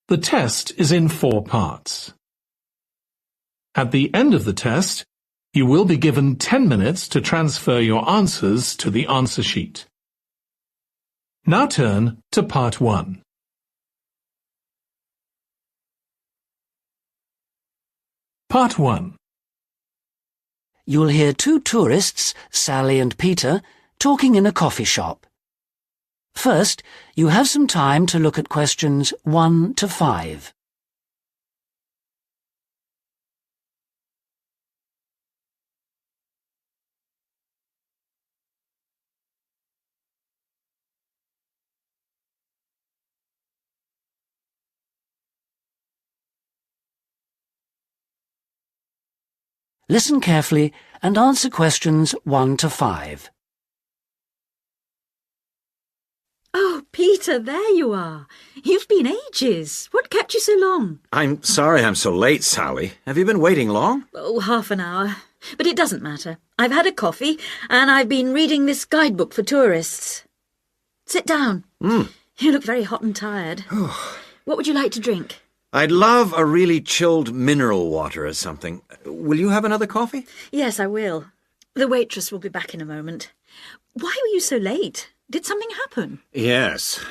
The test is in 4 parts. At the end of the test, you will be given 10 minutes to transfer your answers to the answer sheet. Now turn to Part 1. Part 1. You'll hear 2 tourists, Sally and Peter, talking in a coffee shop. First, you have some time to look at questions 1 to 5. Listen carefully and answer questions 1 to 5. Oh, Peter, there you are. You've been ages. What kept you so long? I'm sorry I'm so late, Sally. Have you been waiting long? Oh, half an hour. But it doesn't matter. I've had a coffee and I've been reading this guidebook for tourists. Sit down. You look very hot and tired. What would you like to drink? I'd love a really chilled mineral water or something. Will you have another coffee? Yes, I will. The waitress will be back in a moment. Why were you so late? Did something happen? Yes.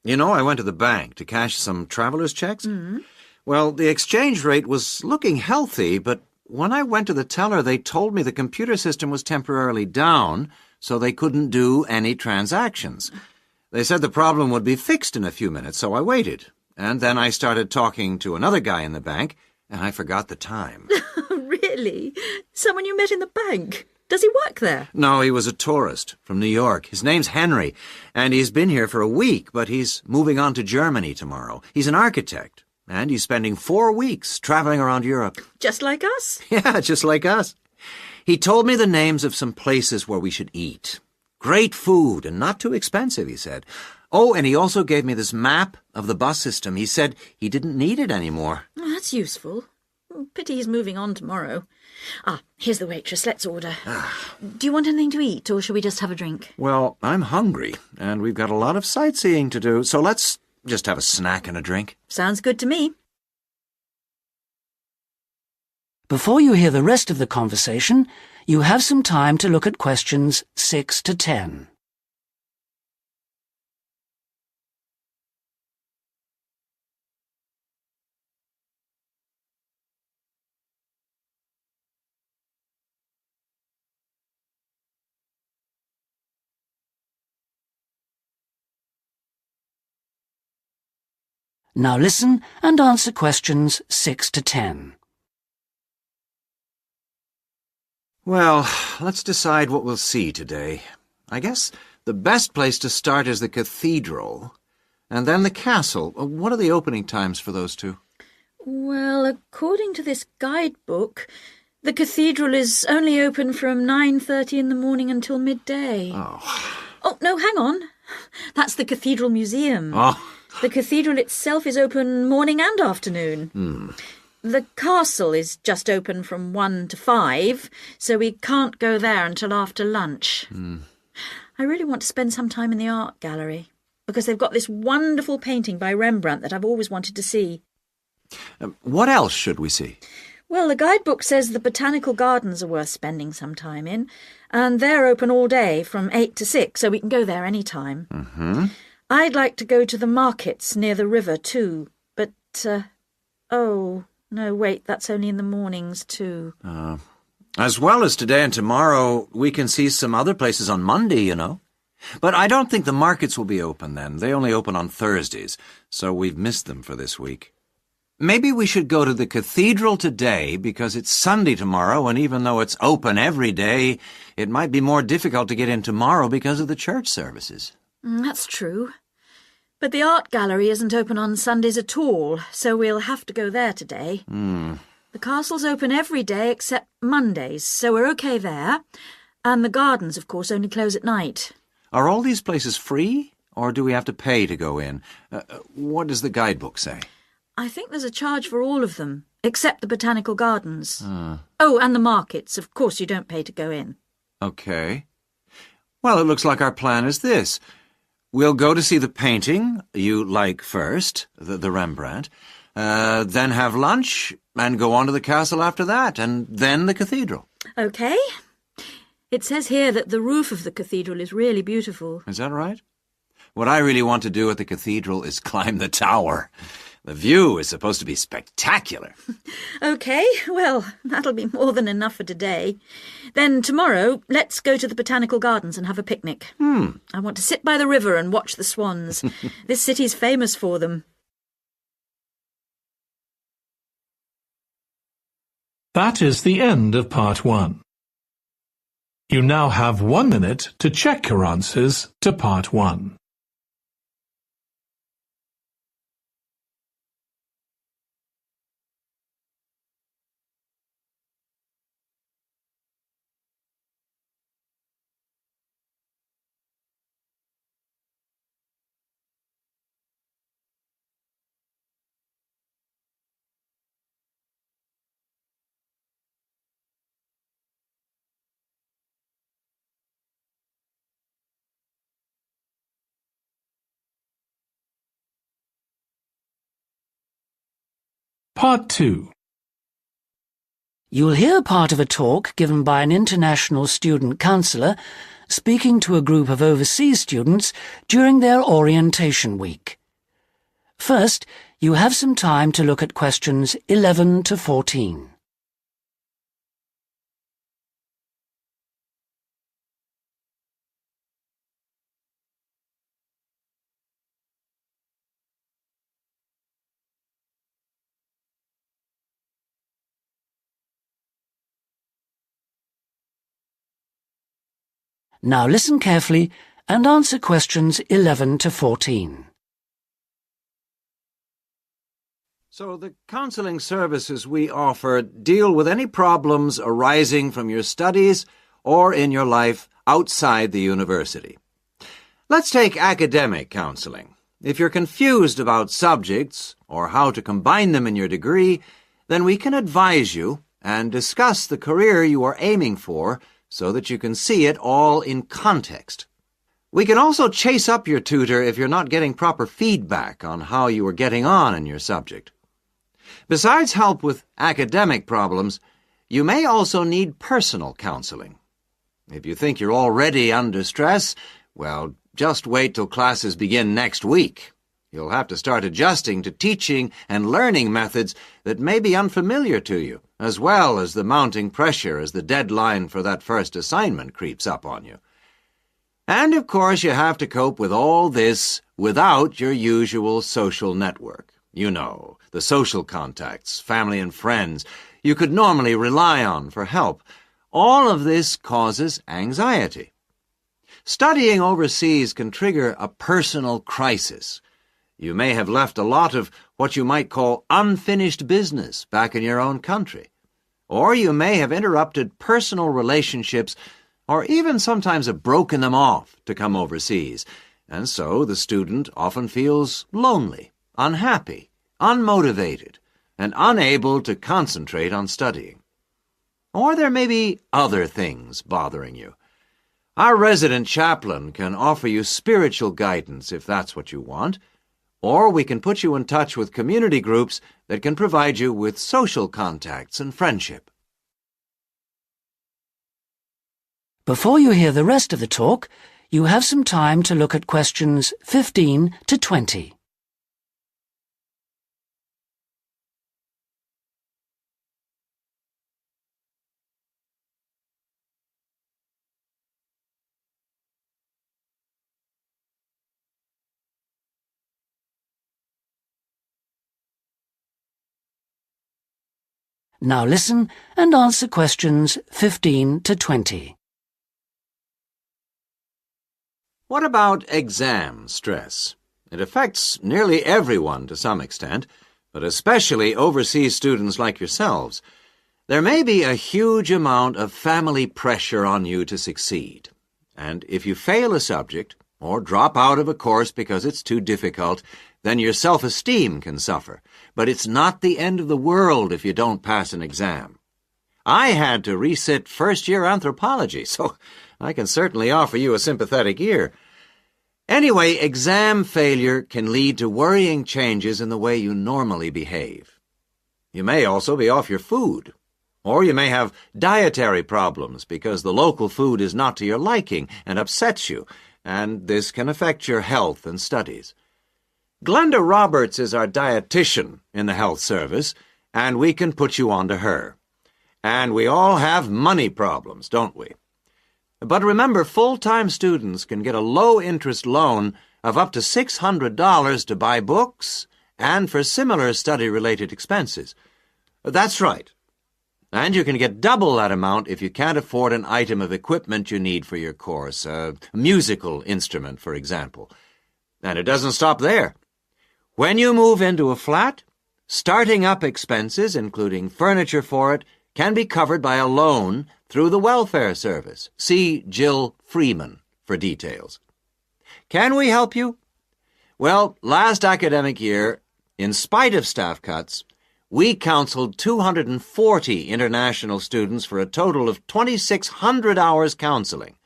You know, I went to the bank to cash some traveler's checks. Well, the exchange rate was looking healthy, but when I went to the teller, they told me the computer system was temporarily down, so they couldn't do any transactions. They said the problem would be fixed in a few minutes, so I waited. And then I started talking to another guy in the bank, and I forgot the time. Really? Someone you met in the bank? Does he work there? No, he was a tourist from New York. His name's Henry, and he's been here for a week, but he's moving on to Germany tomorrow. He's an architect, and he's spending 4 weeks traveling around Europe. Just like us? Yeah, just like us. He told me the names of some places where we should eat. Great food and not too expensive, he said. Oh, and he also gave me this map of the bus system. He said he didn't need it anymore. Oh, that's useful. Pity he's moving on tomorrow. Here's the waitress. Let's order. Do you want anything to eat, or shall we just have a drink? Well, I'm hungry, and we've got a lot of sightseeing to do, so let's just have a snack and a drink. Sounds good to me. Before you hear the rest of the conversation, you have some time to look at questions 6 to 10. Now listen and answer questions 6 to 10. Well, let's decide what we'll see today. I guess the best place to start is the cathedral, and then the castle. What are the opening times for those two? Well, according to this guidebook, the cathedral is only open from 9:30 in the morning until midday. Oh, no, hang on. That's the Cathedral Museum. The cathedral itself is open morning and afternoon. The castle is just open from 1 to 5, so we can't go there until after lunch. I really want to spend some time in the art gallery, because they've got this wonderful painting by Rembrandt that I've always wanted to see. What else should we see? Well, the guidebook says the botanical gardens are worth spending some time in, and they're open all day from 8 to 6, so we can go there any time. I'd like to go to the markets near the river, too, but, oh, no, wait, that's only in the mornings, too. As well as today and tomorrow, we can see some other places on Monday, you know. But I don't think the markets will be open then. They only open on Thursdays, so we've missed them for this week. Maybe we should go to the cathedral today because it's Sunday tomorrow, and even though it's open every day, it might be more difficult to get in tomorrow because of the church services. That's true. But the art gallery isn't open on Sundays at all, so we'll have to go there today. The castle's open every day except Mondays, so we're okay there. And the gardens, of course, only close at night. Are all these places free, or do we have to pay to go in? What does the guidebook say? I think there's a charge for all of them, except the botanical gardens. Oh, and the markets. Of course, you don't pay to go in. Okay. Well, it looks like our plan is this. We'll go to see the painting you like first, the Rembrandt, then have lunch and go on to the castle after that, and then the cathedral. OK. It says here that the roof of the cathedral is really beautiful. Is that right? What I really want to do at the cathedral is climb the tower. The view is supposed to be spectacular. OK, well, that'll be more than enough for today. Then tomorrow, let's go to the botanical gardens and have a picnic. I want to sit by the river and watch the swans. This city's famous for them. That is the end of part 1. You now have 1 minute to check your answers to part 1. Part 2. You'll hear part of a talk given by an international student counsellor speaking to a group of overseas students during their orientation week. First, you have some time to look at questions 11 to 14. Now listen carefully and answer questions 11 to 14. So the counseling services we offer deal with any problems arising from your studies or in your life outside the university. Let's take academic counseling. If you're confused about subjects or how to combine them in your degree, then we can advise you and discuss the career you are aiming for so that you can see it all in context. We can also chase up your tutor if you're not getting proper feedback on how you are getting on in your subject. Besides help with academic problems, you may also need personal counseling. If you think you're already under stress, well, just wait till classes begin next week. You'll have to start adjusting to teaching and learning methods that may be unfamiliar to you, as well as the mounting pressure as the deadline for that first assignment creeps up on you. And, of course, you have to cope with all this without your usual social network. You know, the social contacts, family and friends you could normally rely on for help. All of this causes anxiety. Studying overseas can trigger a personal crisis. You may have left a lot of what you might call unfinished business back in your own country. Or you may have interrupted personal relationships or even sometimes have broken them off to come overseas. And so the student often feels lonely, unhappy, unmotivated, and unable to concentrate on studying. Or there may be other things bothering you. Our resident chaplain can offer you spiritual guidance if that's what you want, or we can put you in touch with community groups that can provide you with social contacts and friendship. Before you hear the rest of the talk, you have some time to look at questions 15 to 20. Now listen and answer questions 15 to 20. What about exam stress? It affects nearly everyone to some extent, but especially overseas students like yourselves. There may be a huge amount of family pressure on you to succeed. And if you fail a subject, or drop out of a course because it's too difficult, then your self-esteem can suffer. But it's not the end of the world if you don't pass an exam. I had to resit first-year anthropology, so I can certainly offer you a sympathetic ear. Anyway, exam failure can lead to worrying changes in the way you normally behave. You may also be off your food, or you may have dietary problems because the local food is not to your liking and upsets you, and this can affect your health and studies. Glenda Roberts is our dietitian in the health service, and we can put you on to her. And we all have money problems, don't we? But remember, full-time students can get a low-interest loan of up to $600 to buy books and for similar study-related expenses. That's right. And you can get double that amount if you can't afford an item of equipment you need for your course, a musical instrument, for example. And it doesn't stop there. When you move into a flat, starting up expenses, including furniture for it, can be covered by a loan through the welfare service. See Jill Freeman for details. Can we help you? Well, last academic year, in spite of staff cuts, we counseled 240 international students for a total of 2,600 hours counseling.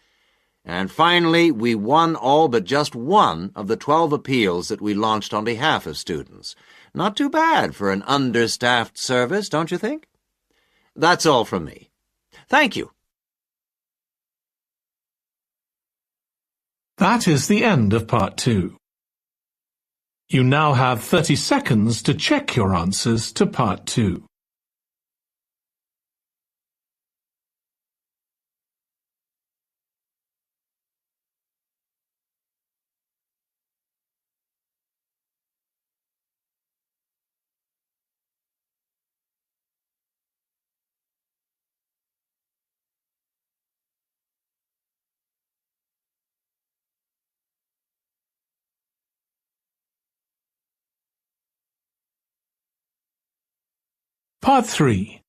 And finally, we won all but just one of the 12 appeals that we launched on behalf of students. Not too bad for an understaffed service, don't you think? That's all from me. Thank you. That is the end of part 2. You now have 30 seconds to check your answers to part 2. Part 3.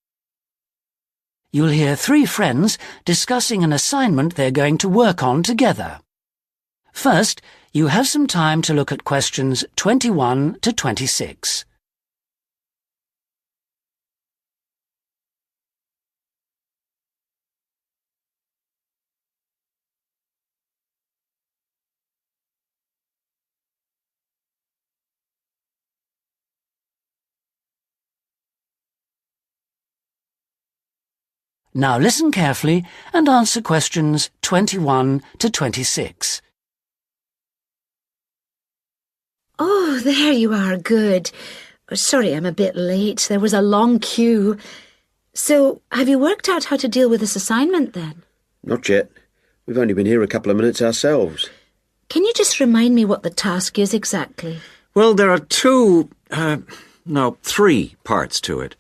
You'll hear 3 friends discussing an assignment they're going to work on together. First, you have some time to look at questions 21 to 26. Now listen carefully and answer questions 21 to 26. Oh, there you are, good. Sorry I'm a bit late. There was a long queue. So, have you worked out how to deal with this assignment then? Not yet. We've only been here a couple of minutes ourselves. Can you just remind me what the task is exactly? Well, there are three parts to it.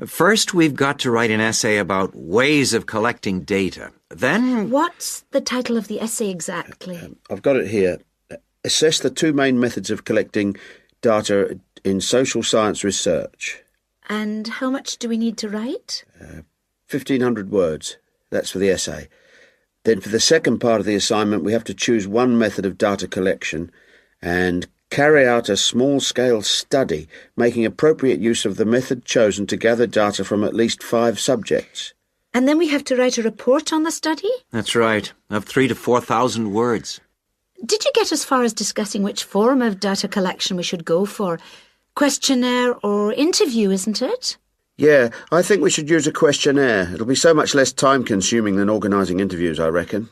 First, we've got to write an essay about ways of collecting data. Then... What's the title of the essay exactly? I've got it here. Assess the 2 main methods of collecting data in social science research. And how much do we need to write? 1,500 words. That's for the essay. Then for the second part of the assignment, we have to choose one method of data collection and carry out a small-scale study, making appropriate use of the method chosen to gather data from at least 5 subjects. And then we have to write a report on the study? That's right, of 3,000 to 4,000 words. Did you get as far as discussing which form of data collection we should go for? Questionnaire or interview, isn't it? Yeah, I think we should use a questionnaire. It'll be so much less time-consuming than organising interviews, I reckon.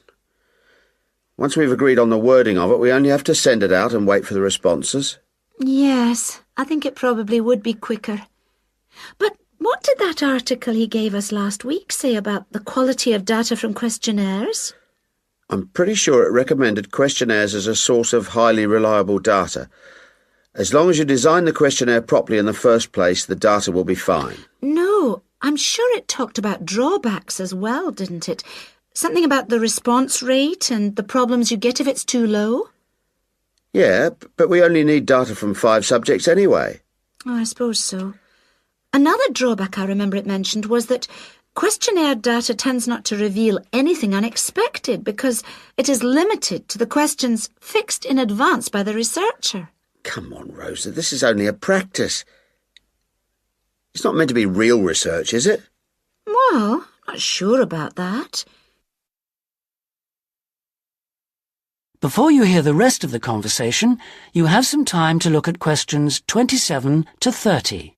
Once we've agreed on the wording of it, we only have to send it out and wait for the responses. Yes, I think it probably would be quicker. But what did that article he gave us last week say about the quality of data from questionnaires? I'm pretty sure it recommended questionnaires as a source of highly reliable data. As long as you design the questionnaire properly in the first place, the data will be fine. No, I'm sure it talked about drawbacks as well, didn't it? Something about the response rate and the problems you get if it's too low? Yeah, but we only need data from 5 subjects anyway. Oh, I suppose so. Another drawback I remember it mentioned was that questionnaire data tends not to reveal anything unexpected because it is limited to the questions fixed in advance by the researcher. Come on, Rosa, this is only a practice. It's not meant to be real research, is it? Well, not sure about that. Before you hear the rest of the conversation, you have some time to look at questions 27 to 30.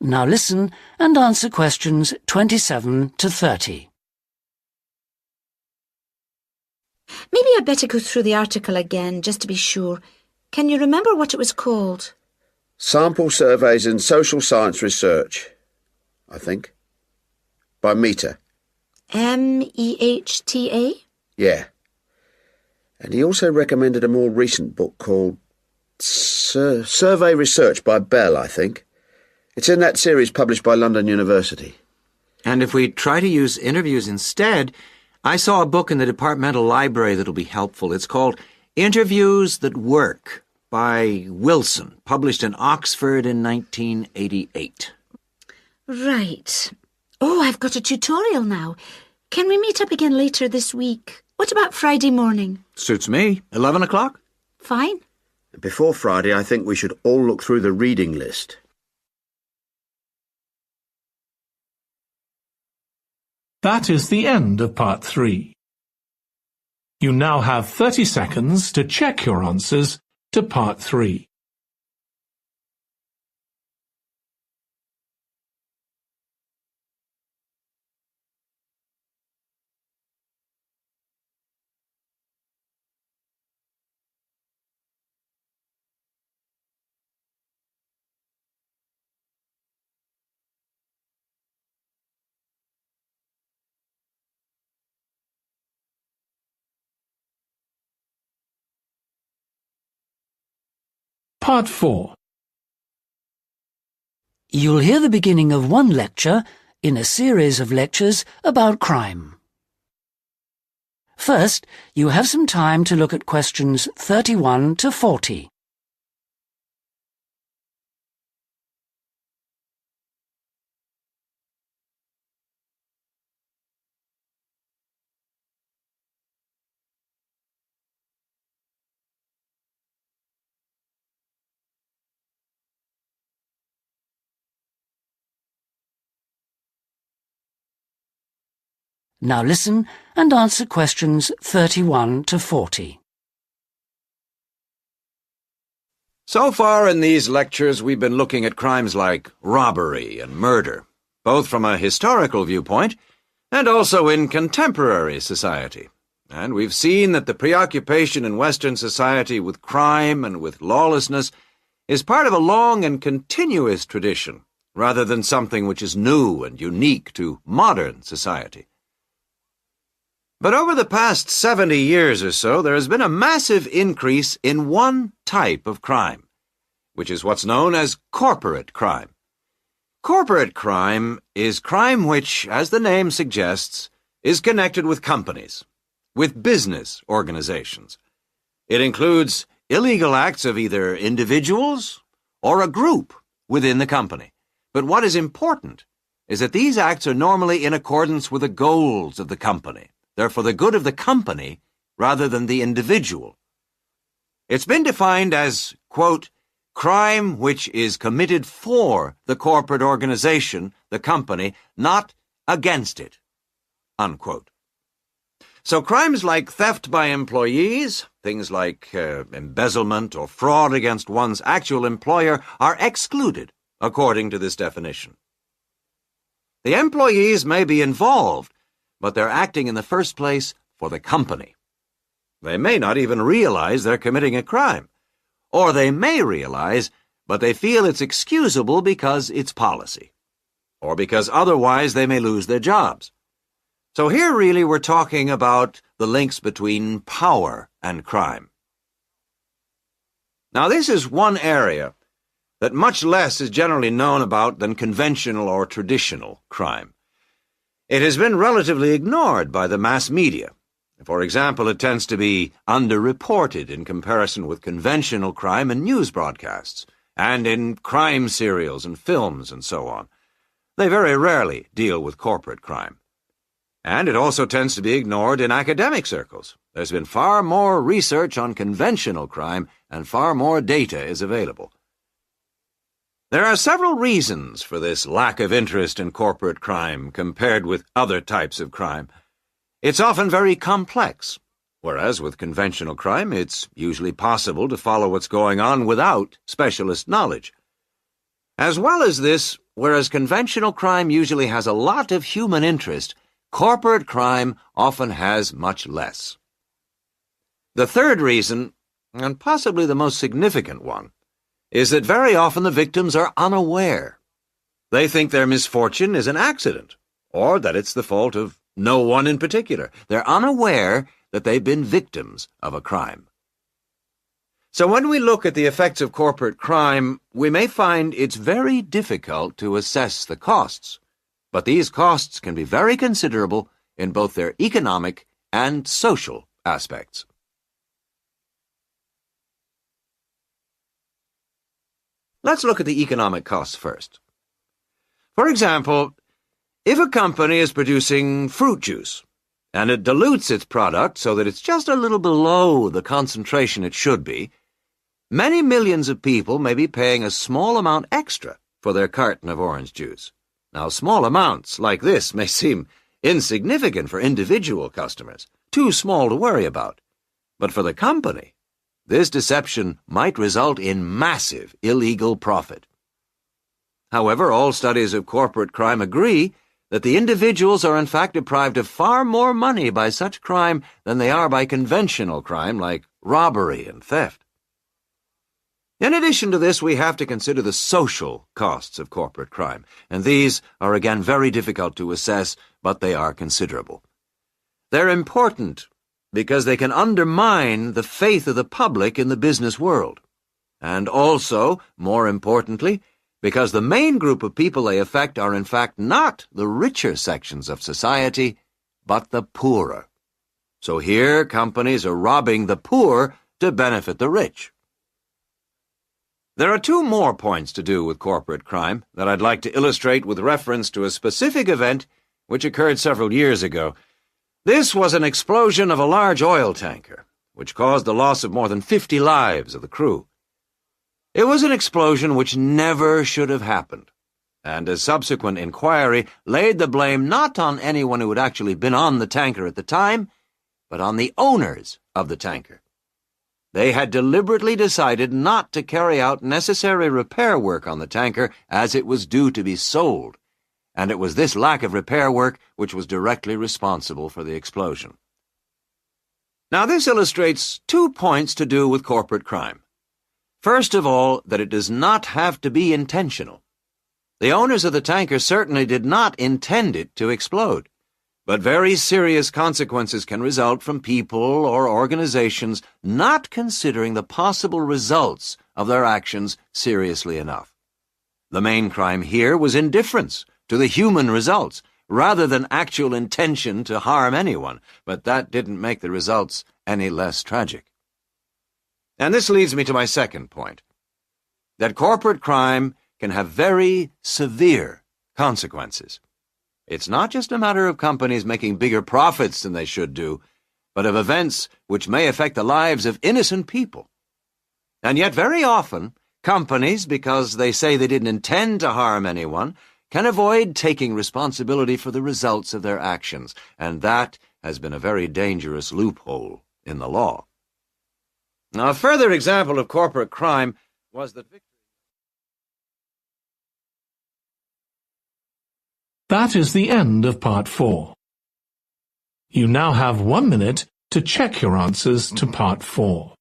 Now listen and answer questions 27 to 30. Maybe I'd better go through the article again, just to be sure. Can you remember what it was called? Sample Surveys in Social Science Research, I think. By Mehta. M-E-H-T-A? Yeah. And he also recommended a more recent book called Survey Research by Bell, I think. It's in that series published by London University. And if we try to use interviews instead, I saw a book in the departmental library that'll be helpful. It's called Interviews That Work by Wilson, published in Oxford in 1988. Right. Oh, I've got a tutorial now. Can we meet up again later this week? What about Friday morning? Suits me. 11 o'clock? Fine. Before Friday, I think we should all look through the reading list. That is the end of part 3. You now have 30 seconds to check your answers to part 3. Part 4. You'll hear the beginning of one lecture in a series of lectures about crime. First, you have some time to look at questions 31 to 40. Now listen and answer questions 31 to 40. So far in these lectures, we've been looking at crimes like robbery and murder, both from a historical viewpoint and also in contemporary society. And we've seen that the preoccupation in Western society with crime and with lawlessness is part of a long and continuous tradition, rather than something which is new and unique to modern society. But over the past 70 years or so, there has been a massive increase in one type of crime, which is what's known as corporate crime. Corporate crime is crime which, as the name suggests, is connected with companies, with business organizations. It includes illegal acts of either individuals or a group within the company. But what is important is that these acts are normally in accordance with the goals of the company. They're for the good of the company rather than the individual. It's been defined as, quote, crime which is committed for the corporate organization, the company, not against it, unquote. So crimes like theft by employees, things like embezzlement or fraud against one's actual employer are excluded according to this definition. The employees may be involved, but they're acting in the first place for the company. They may not even realize they're committing a crime. Or they may realize, but they feel it's excusable because it's policy. Or because otherwise they may lose their jobs. So here really we're talking about the links between power and crime. Now this is one area that much less is generally known about than conventional or traditional crime. It has been relatively ignored by the mass media. For example, it tends to be underreported in comparison with conventional crime in news broadcasts, and in crime serials and films and so on. They very rarely deal with corporate crime. And it also tends to be ignored in academic circles. There's been far more research on conventional crime, and far more data is available. There are several reasons for this lack of interest in corporate crime compared with other types of crime. It's often very complex, whereas with conventional crime, it's usually possible to follow what's going on without specialist knowledge. As well as this, whereas conventional crime usually has a lot of human interest, corporate crime often has much less. The third reason, and possibly the most significant one, is that very often the victims are unaware. They think their misfortune is an accident, or that it's the fault of no one in particular. They're unaware that they've been victims of a crime. So when we look at the effects of corporate crime, we may find it's very difficult to assess the costs, but these costs can be very considerable in both their economic and social aspects. Let's look at the economic costs first. For example, if a company is producing fruit juice, and it dilutes its product so that it's just a little below the concentration it should be, many millions of people may be paying a small amount extra for their carton of orange juice. Now, small amounts like this may seem insignificant for individual customers, too small to worry about. But for the company, this deception might result in massive illegal profit. However, all studies of corporate crime agree that the individuals are in fact deprived of far more money by such crime than they are by conventional crime like robbery and theft. In addition to this, we have to consider the social costs of corporate crime, and these are again very difficult to assess, but they are considerable. They're important because they can undermine the faith of the public in the business world, and also, more importantly, because the main group of people they affect are in fact not the richer sections of society, but the poorer. So here companies are robbing the poor to benefit the rich. There are two more points to do with corporate crime that I'd like to illustrate with reference to a specific event which occurred several years ago. This was an explosion of a large oil tanker, which caused the loss of more than 50 lives of the crew. It was an explosion which never should have happened, and a subsequent inquiry laid the blame not on anyone who had actually been on the tanker at the time, but on the owners of the tanker. They had deliberately decided not to carry out necessary repair work on the tanker as it was due to be sold, and it was this lack of repair work which was directly responsible for the explosion. Now, this illustrates 2 points to do with corporate crime. First of all, that it does not have to be intentional. The owners of the tanker certainly did not intend it to explode, but very serious consequences can result from people or organizations not considering the possible results of their actions seriously enough. The main crime here was indifference to the human results, rather than actual intention to harm anyone, but that didn't make the results any less tragic. And this leads me to my second point, that corporate crime can have very severe consequences. It's not just a matter of companies making bigger profits than they should do, but of events which may affect the lives of innocent people. And yet very often, companies, because they say they didn't intend to harm anyone, can avoid taking responsibility for the results of their actions, and that has been a very dangerous loophole in the law. Now, a further example of corporate crime was that That is the end of part 4. You now have 1 minute to check your answers to part 4.